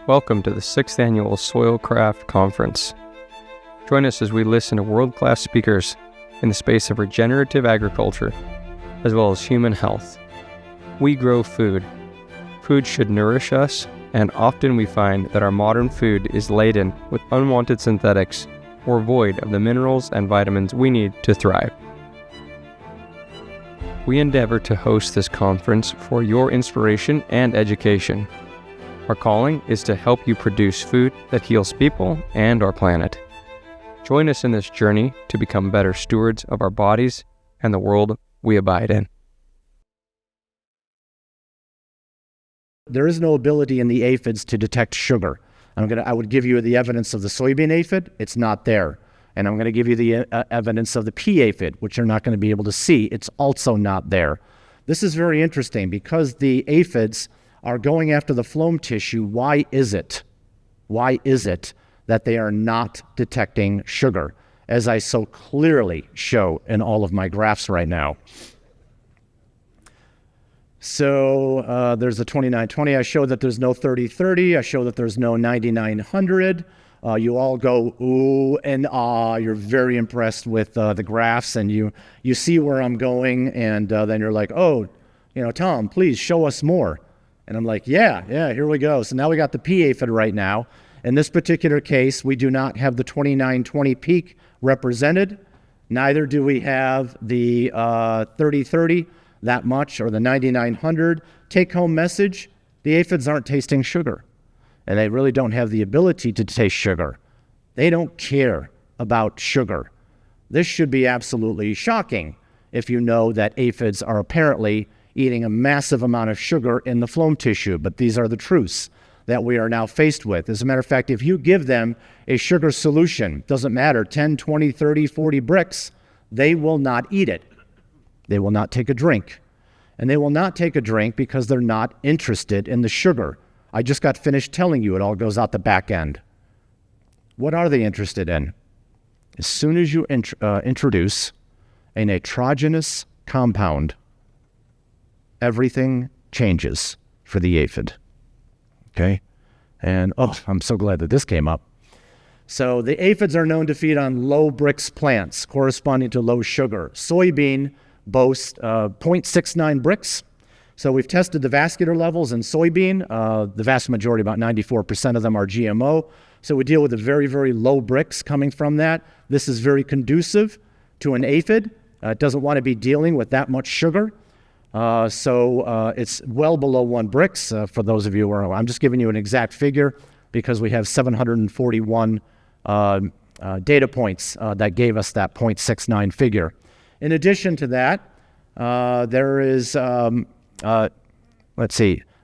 Welcome to the 6th Annual Soilcraft Conference. Join us as we listen to world-class speakers in the space of regenerative agriculture, as well as human health. We grow food. Food should nourish us, and often we find that our modern food is laden with unwanted synthetics or void of the minerals and vitamins we need to thrive. We endeavor to host this conference for your inspiration and education. Our calling is to help you produce food that heals people and our planet. Join us in this journey to become better stewards of our bodies and the world we abide in. There is no ability in the aphids to detect sugar. I would give you the evidence of the soybean aphid. It's not there. And I'm going to give you the evidence of the pea aphid, which you're not going to be able to see. It's also not there. This is very interesting because the aphids are going after the phloem tissue. Why is it? Why is it that they are not detecting sugar, as I so clearly show in all of my graphs right now? So there's a 2920. I show that there's no 3030. I show that there's no 9900. You all go ooh and ah. You're very impressed with the graphs, and you see where I'm going, and then you're like, oh, Tom, please show us more. And I'm like, yeah, here we go. So now we got the pea aphid right now. In this particular case, we do not have the 2920 peak represented. Neither do we have the 3030 that much, or the 9900. Take-home message, the aphids aren't tasting sugar. And they really don't have the ability to taste sugar. They don't care about sugar. This should be absolutely shocking if you know that aphids are apparently eating a massive amount of sugar in the phloem tissue, but these are the truths that we are now faced with. As a matter of fact, if you give them a sugar solution, doesn't matter, 10, 20, 30, 40 BRIX, they will not eat it. They will not take a drink. And they will not take a drink because they're not interested in the sugar. I just got finished telling you it all goes out the back end. What are they interested in? As soon as you introduce a nitrogenous compound, everything changes for the aphid. Okay? And I'm so glad that this came up. So the aphids are known to feed on low BRIX plants, corresponding to low sugar. Soybean boasts 0.69 BRIX. So we've tested the vascular levels in soybean. The vast majority, about 94% of them, are GMO. So we deal with a very, very low BRIX coming from that. This is very conducive to an aphid. It doesn't want to be dealing with that much sugar. So it's well below 1 BRIX. For those of you who are, I'm just giving you an exact figure because we have 741 data points that gave us that 0.69 figure. In addition to that, there is,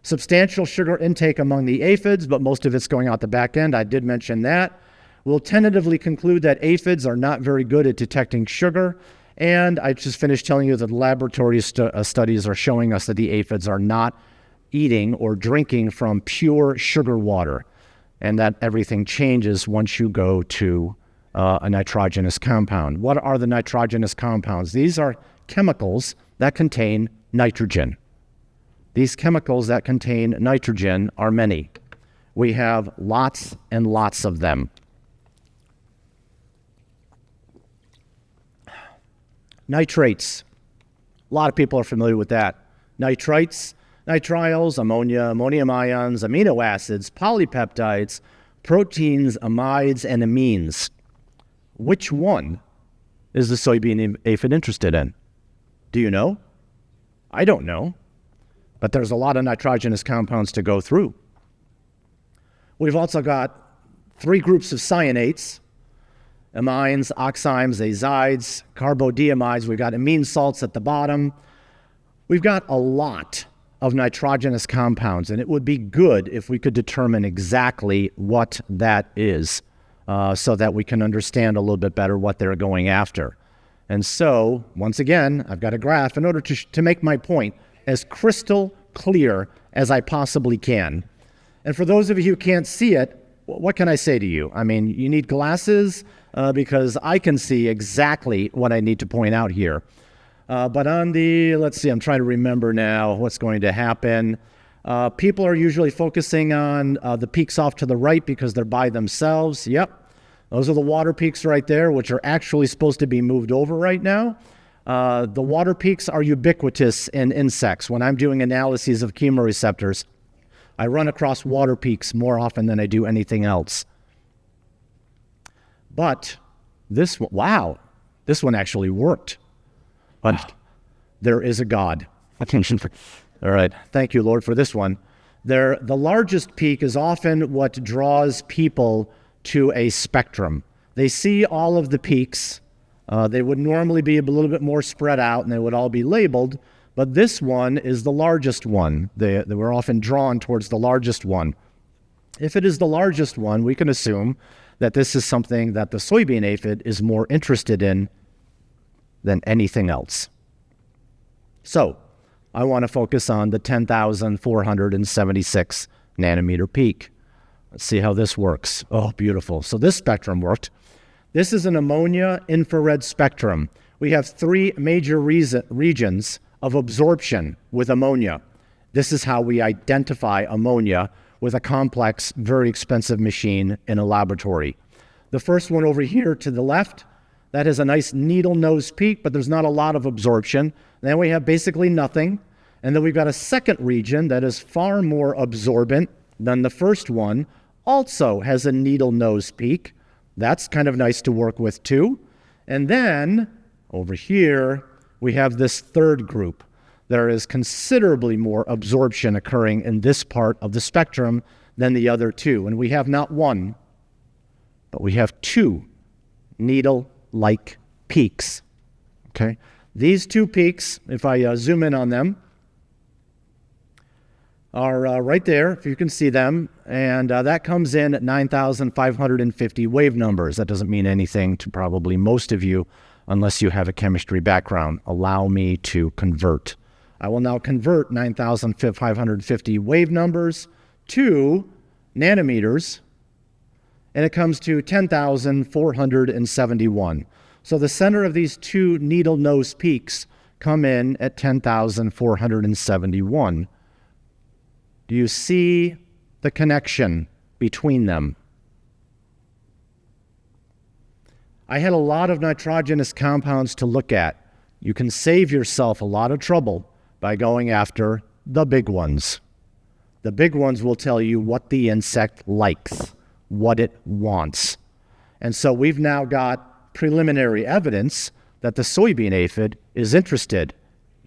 substantial sugar intake among the aphids, but most of it's going out the back end. I did mention that. We'll tentatively conclude that aphids are not very good at detecting sugar. And I just finished telling you that the laboratory studies are showing us that the aphids are not eating or drinking from pure sugar water, and that everything changes once you go to a nitrogenous compound. What are the nitrogenous compounds? These are chemicals that contain nitrogen. These chemicals that contain nitrogen are many. We have lots and lots of them. Nitrates. A lot of people are familiar with that. Nitrites, nitriles, ammonia, ammonium ions, amino acids, polypeptides, proteins, amides, and amines. Which one is the soybean aphid interested in? Do you know? I don't know. But there's a lot of nitrogenous compounds to go through. We've also got 3 groups of cyanates: amines, oximes, azides, carbodiamides. We've got amine salts at the bottom. We've got a lot of nitrogenous compounds, and it would be good if we could determine exactly what that is so that we can understand a little bit better what they're going after. And so, once again, I've got a graph in order to make my point as crystal clear as I possibly can. And for those of you who can't see it, what can I say to you? I mean, you need glasses because I can see exactly what I need to point out here. But on the, let's see, I'm trying to remember now what's going to happen. People are usually focusing on the peaks off to the right because they're by themselves. Yep. Those are the water peaks right there, which are actually supposed to be moved over right now. The water peaks are ubiquitous in insects. When I'm doing analyses of chemoreceptors, I run across water peaks more often than I do anything else. But this one, wow, this one actually worked. But there is a God. All right, thank you, Lord, for this one. The largest peak is often what draws people to a spectrum. They see all of the peaks. They would normally be a little bit more spread out, and they would all be labeled, but this one is the largest one. They were often drawn towards the largest one. If it is the largest one, we can assume that this is something that the soybean aphid is more interested in than anything else. So, I want to focus on the 10,476 nanometer peak. Let's see how this works. Oh, beautiful. So this spectrum worked. This is an ammonia infrared spectrum. We have three major regions of absorption with ammonia. This is how we identify ammonia with a complex, very expensive machine in a laboratory. The first one over here to the left, that has a nice needle nose peak, but there's not a lot of absorption. Then we have basically nothing. And then we've got a second region that is far more absorbent than the first one, also has a needle nose peak. That's kind of nice to work with too. And then over here, we have this third group. There is considerably more absorption occurring in this part of the spectrum than the other two. And we have not one, but we have two needle-like peaks. Okay? These two peaks, if I zoom in on them, are right there, if you can see them, and that comes in at 9,550 wave numbers. That doesn't mean anything to probably most of you unless you have a chemistry background. Allow me to convert. I will now convert 9,550 wave numbers to nanometers, and it comes to 10,471. So the center of these two needle nose peaks come in at 10,471. Do you see the connection between them? I had a lot of nitrogenous compounds to look at. You can save yourself a lot of trouble by going after the big ones. The big ones will tell you what the insect likes, what it wants. And so we've now got preliminary evidence that the soybean aphid is interested,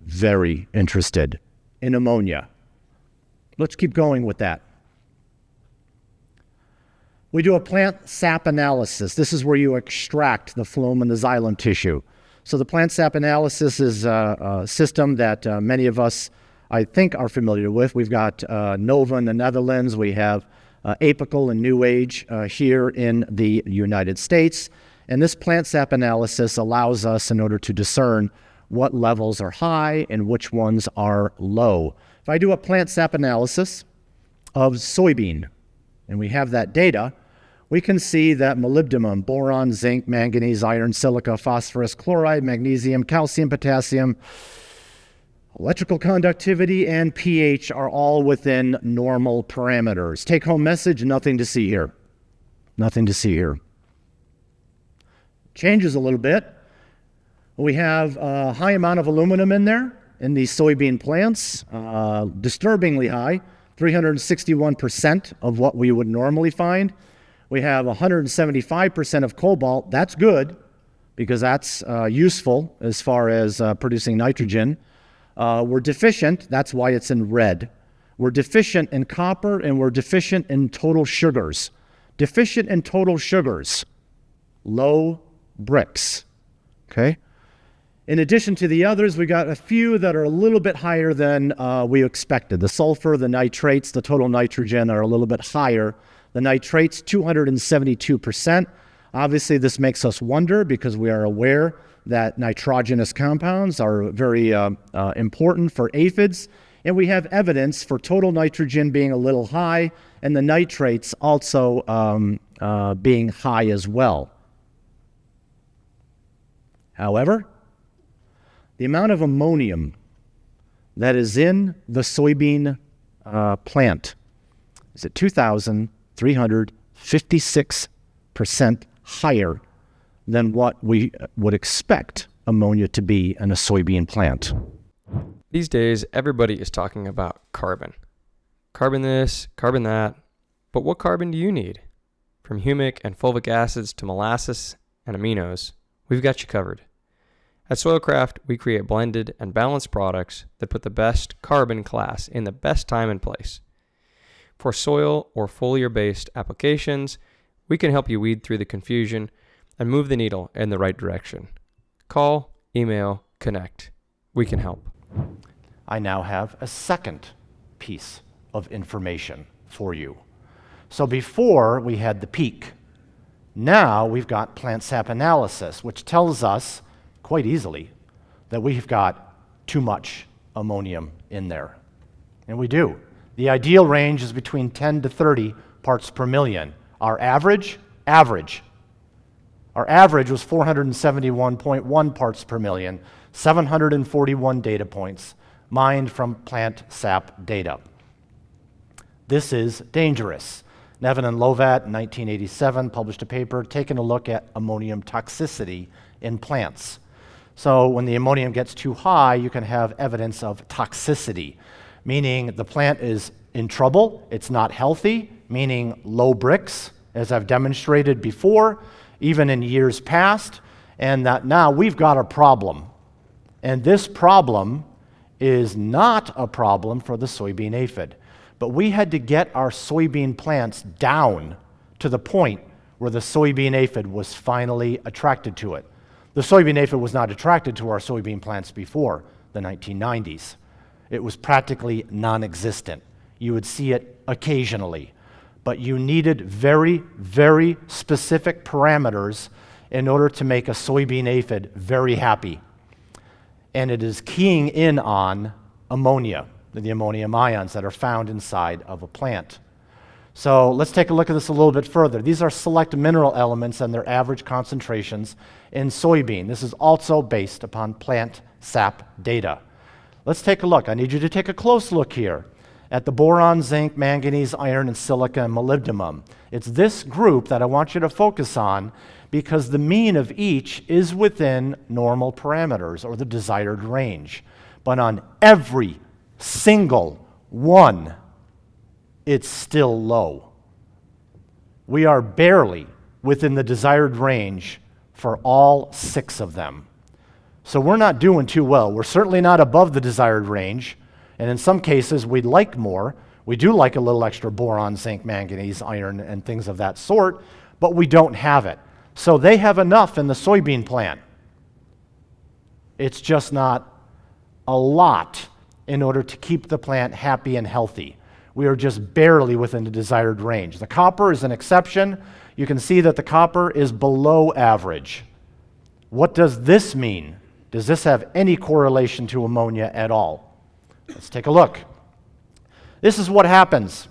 very interested, in ammonia. Let's keep going with that. We do a plant sap analysis. This is where you extract the phloem and the xylem tissue. So the plant sap analysis is a system that many of us, I think, are familiar with. We've got NOVA in the Netherlands. We have Apical and New Age here in the United States. And this plant sap analysis allows us, in order to discern what levels are high and which ones are low. If I do a plant sap analysis of soybean, and we have that data, we can see that molybdenum, boron, zinc, manganese, iron, silica, phosphorus, chloride, magnesium, calcium, potassium, electrical conductivity, and pH are all within normal parameters. Take-home message, nothing to see here. Nothing to see here. Changes a little bit. We have a high amount of aluminum in there in these soybean plants, disturbingly high, 361% of what we would normally find. We have 175% of cobalt. That's good because that's useful as far as producing nitrogen. We're deficient. That's why it's in red. We're deficient in copper, and we're deficient in total sugars. Deficient in total sugars. Low BRIX. Okay? In addition to the others, we got a few that are a little bit higher than we expected. The sulfur, the nitrates, the total nitrogen are a little bit higher. The nitrates, 272%. Obviously, this makes us wonder because we are aware that nitrogenous compounds are very important for aphids. And we have evidence for total nitrogen being a little high and the nitrates also being high as well. However, the amount of ammonium that is in the soybean plant is at 2,356% higher than what we would expect ammonia to be in a soybean plant. These days, everybody is talking about carbon. Carbon this, carbon that. But what carbon do you need? From humic and fulvic acids to molasses and aminos, we've got you covered. At Soilcraft, we create blended and balanced products that put the best carbon class in the best time and place. For soil or foliar-based applications, we can help you weed through the confusion and move the needle in the right direction. Call, email, connect. We can help. I now have a second piece of information for you. So before we had the peak, now we've got plant sap analysis, which tells us quite easily that we've got too much ammonium in there. And we do. The ideal range is between 10 to 30 parts per million. Our average was 471.1 parts per million, 741 data points, mined from plant sap data. This is dangerous. Nevin and Lovat in 1987 published a paper taking a look at ammonium toxicity in plants. So when the ammonium gets too high, you can have evidence of toxicity, meaning the plant is in trouble, it's not healthy, meaning low BRIX, as I've demonstrated before, even in years past, and that now we've got a problem. And this problem is not a problem for the soybean aphid. But we had to get our soybean plants down to the point where the soybean aphid was finally attracted to it. The soybean aphid was not attracted to our soybean plants before the 1990s. It was practically non-existent. You would see it occasionally. But you needed very, very specific parameters in order to make a soybean aphid very happy. And it is keying in on ammonia, the ammonium ions that are found inside of a plant. So let's take a look at this a little bit further. These are select mineral elements and their average concentrations in soybean. This is also based upon plant sap data. Let's take a look. I need you to take a close look here at the boron, zinc, manganese, iron, and silica, and molybdenum. It's this group that I want you to focus on because the mean of each is within normal parameters or the desired range. But on every single one, it's still low. We are barely within the desired range for all 6 of them. So we're not doing too well. We're certainly not above the desired range, and in some cases we'd like more. We do like a little extra boron, zinc, manganese, iron, and things of that sort, but we don't have it. So they have enough in the soybean plant. It's just not a lot in order to keep the plant happy and healthy. We are just barely within the desired range. The copper is an exception. You can see that the copper is below average. What does this mean? Does this have any correlation to ammonia at all? Let's take a look. This is what happens.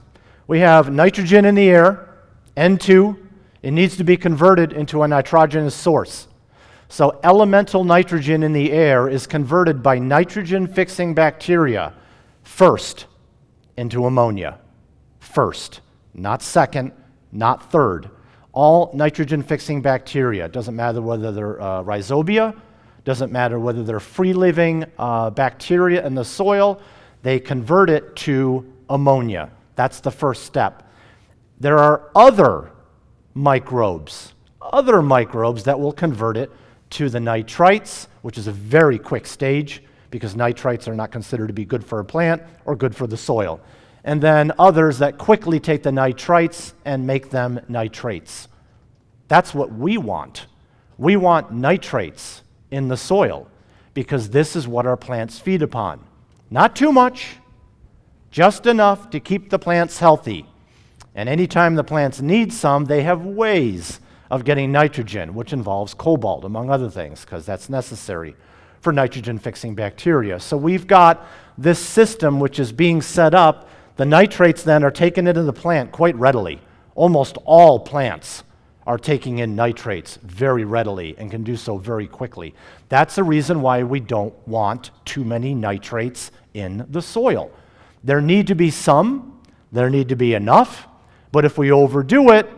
We have nitrogen in the air, N2. It needs to be converted into a nitrogenous source. So elemental nitrogen in the air is converted by nitrogen-fixing bacteria first into ammonia. First, not second, not third. All nitrogen-fixing bacteria, doesn't matter whether they're rhizobia, doesn't matter whether they're free-living bacteria in the soil, they convert it to ammonia. That's the first step. There are other microbes that will convert it to the nitrites, which is a very quick stage because nitrites are not considered to be good for a plant or good for the soil. And then others that quickly take the nitrites and make them nitrates. That's what we want. We want nitrates in the soil because this is what our plants feed upon. Not too much, just enough to keep the plants healthy. And anytime the plants need some, they have ways of getting nitrogen, which involves cobalt, among other things, because that's necessary for nitrogen-fixing bacteria. So we've got this system which is being set up. The nitrates then are taken into the plant quite readily. Almost all plants are taking in nitrates very readily and can do so very quickly. That's the reason why we don't want too many nitrates in the soil. There need to be some, there need to be enough, but if we overdo it,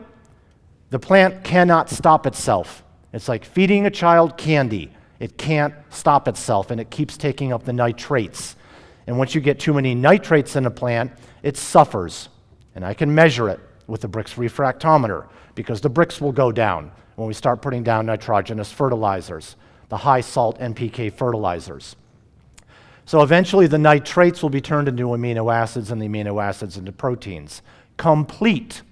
the plant cannot stop itself. It's like feeding a child candy. It can't stop itself, and it keeps taking up the nitrates. And once you get too many nitrates in a plant, it suffers. And I can measure it with the BRIX refractometer, because the BRIX will go down when we start putting down nitrogenous fertilizers, the high salt NPK fertilizers. So eventually the nitrates will be turned into amino acids, and the amino acids into proteins. Complete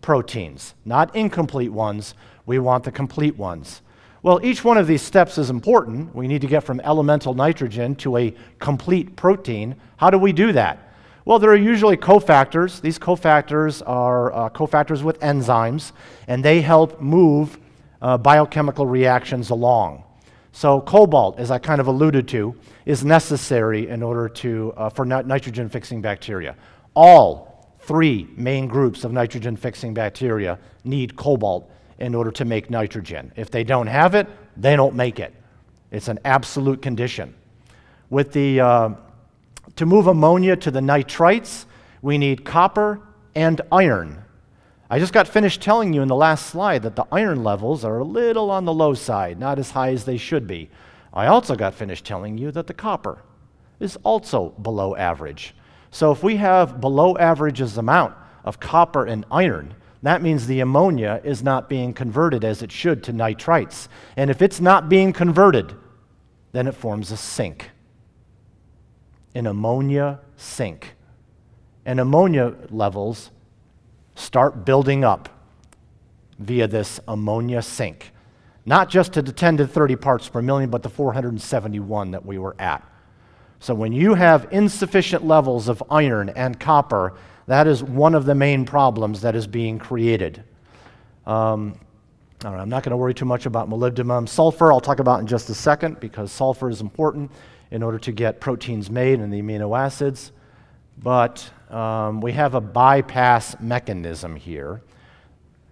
proteins, not incomplete ones. We want the complete ones. Well, each one of these steps is important. We need to get from elemental nitrogen to a complete protein. How do we do that? Well, there are usually cofactors. These cofactors are cofactors with enzymes, and they help move biochemical reactions along. So cobalt, as I kind of alluded to, is necessary in order to for nitrogen-fixing bacteria. All 3 main groups of nitrogen-fixing bacteria need cobalt in order to make nitrogen. If they don't have it, they don't make it. It's an absolute condition. With the to move ammonia to the nitrites, we need copper and iron. I just got finished telling you in the last slide that the iron levels are a little on the low side, not as high as they should be. I also got finished telling you that the copper is also below average. So if we have below average amount of copper and iron, that means the ammonia is not being converted as it should to nitrites. And if it's not being converted, then it forms a sink, an ammonia sink. And ammonia levels start building up via this ammonia sink, not just to the 10 to 30 parts per million, but the 471 that we were at. So when you have insufficient levels of iron and copper, that is one of the main problems that is being created. I'm not going to worry too much about molybdenum. Sulfur, I'll talk about in just a second, because sulfur is important in order to get proteins made and the amino acids. But we have a bypass mechanism here.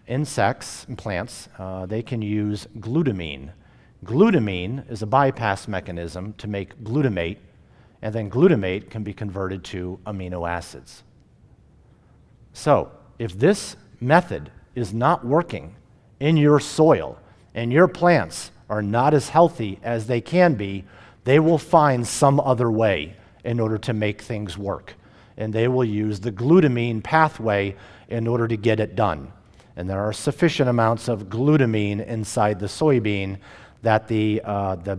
Insects and plants, they can use glutamine. Glutamine is a bypass mechanism to make glutamate, and then glutamate can be converted to amino acids. So, if this method is not working in your soil and your plants are not as healthy as they can be, they will find some other way in order to make things work. And they will use the glutamine pathway in order to get it done. And there are sufficient amounts of glutamine inside the soybean that the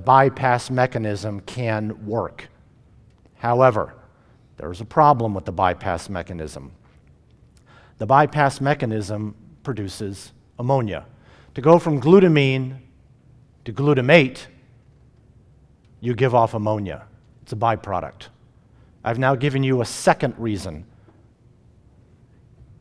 bypass mechanism can work. However, there's a problem with the bypass mechanism. The bypass mechanism produces ammonia. To go from glutamine to glutamate, you give off ammonia. It's a byproduct. I've now given you a second reason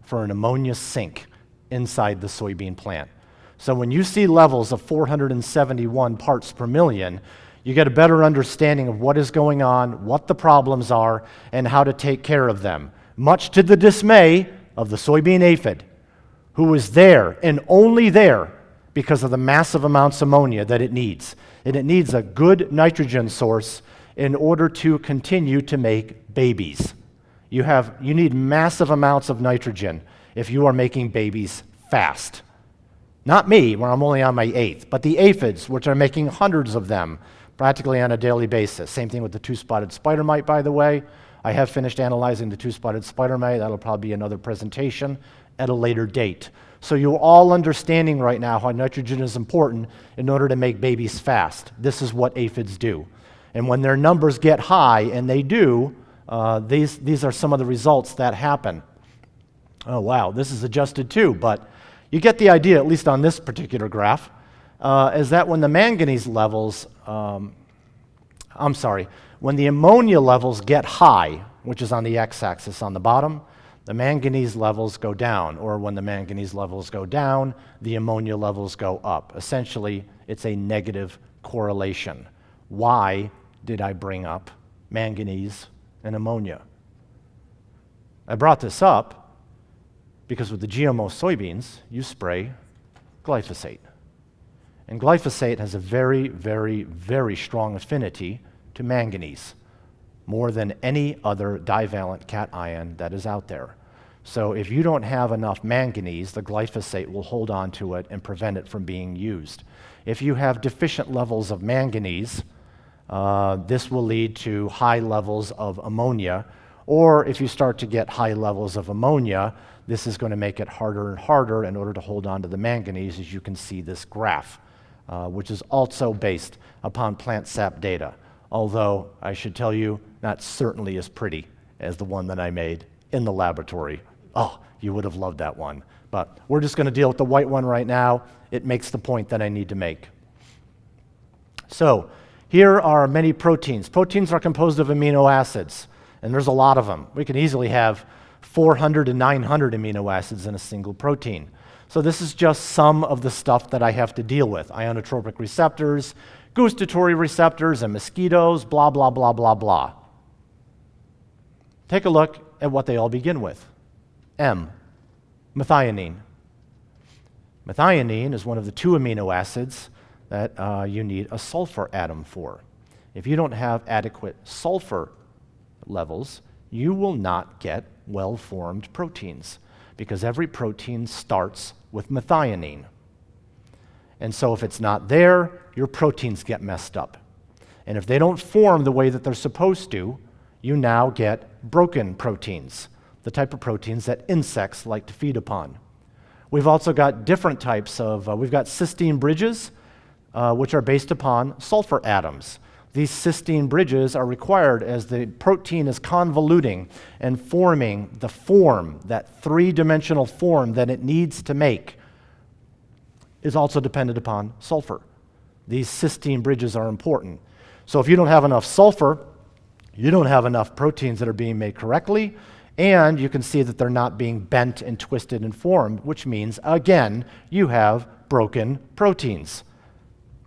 for an ammonia sink inside the soybean plant. So when you see levels of 471 parts per million, you get a better understanding of what is going on, what the problems are, and how to take care of them. Much to the dismay of the soybean aphid, who was there and only there because of the massive amounts of ammonia that it needs. And it needs a good nitrogen source in order to continue to make babies. You need massive amounts of nitrogen if you are making babies fast. Not me, where I'm only on my 8th, but the aphids, which are making hundreds of them practically on a daily basis. Same thing with the two-spotted spider mite, by the way. I have finished analyzing the two-spotted spider mite. That'll probably be another presentation at a later date. So you're all understanding right now how nitrogen is important in order to make babies fast. This is what aphids do. And when their numbers get high, and they do, these are some of the results that happen. Oh, wow, this is adjusted too, but you get the idea, at least on this particular graph, is that when the manganese levels, when the ammonia levels get high, which is on the x-axis on the bottom, the manganese levels go down, or when the manganese levels go down, the ammonia levels go up. Essentially, it's a negative correlation. Why did I bring up manganese and ammonia? I brought this up because with the GMO soybeans, you spray glyphosate. And glyphosate has a very, very, very strong affinity to manganese. more than any other divalent cation that is out there. So if you don't have enough manganese, the glyphosate will hold on to it and prevent it from being used. If you have deficient levels of manganese, this will lead to high levels of ammonia, or if you start to get high levels of ammonia, this is going to make it harder and harder in order to hold on to the manganese, as you can see this graph, which is also based upon plant sap data, although I should tell you, not certainly as pretty as the one that I made in the laboratory. Oh, you would have loved that one. But we're just going to deal with the white one right now. It makes the point that I need to make. So here are many proteins. Proteins are composed of amino acids, and there's a lot of them. We can easily have 400 to 900 amino acids in a single protein. So this is just some of the stuff that I have to deal with. Ionotropic receptors, gustatory receptors, and mosquitoes, blah, blah, blah, blah, blah. Take a look at what they all begin with. M, methionine. Methionine is one of the 2 amino acids that you need a sulfur atom for. If you don't have adequate sulfur levels, you will not get well-formed proteins, because every protein starts with methionine. And so if it's not there, your proteins get messed up. And if they don't form the way that they're supposed to, you now get broken proteins, the type of proteins that insects like to feed upon. We've also got different types of, we've got cysteine bridges, which are based upon sulfur atoms. These cysteine bridges are required as the protein is convoluting and forming the form, that 3-dimensional form that it needs to make, is also dependent upon sulfur. These cysteine bridges are important. So if you don't have enough sulfur, you don't have enough proteins that are being made correctly, and you can see that they're not being bent and twisted and formed, which means, again, you have broken proteins.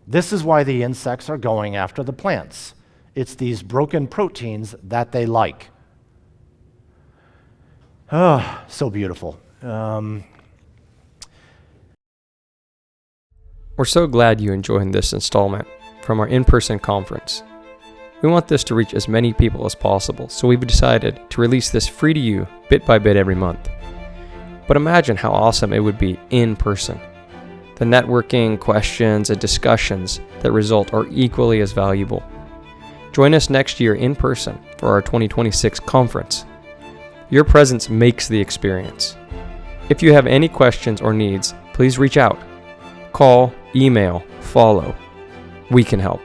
This is why the insects are going after the plants. It's these broken proteins that they like. Oh, so beautiful. We're so glad you enjoyed this installment from our in-person conference. We want this to reach as many people as possible, so we've decided to release this free to you bit by bit every month. But imagine how awesome it would be in person. The networking, questions, and discussions that result are equally as valuable. Join us next year in person for our 2026 conference. Your presence makes the experience. If you have any questions or needs, please reach out. Call, email, follow. We can help.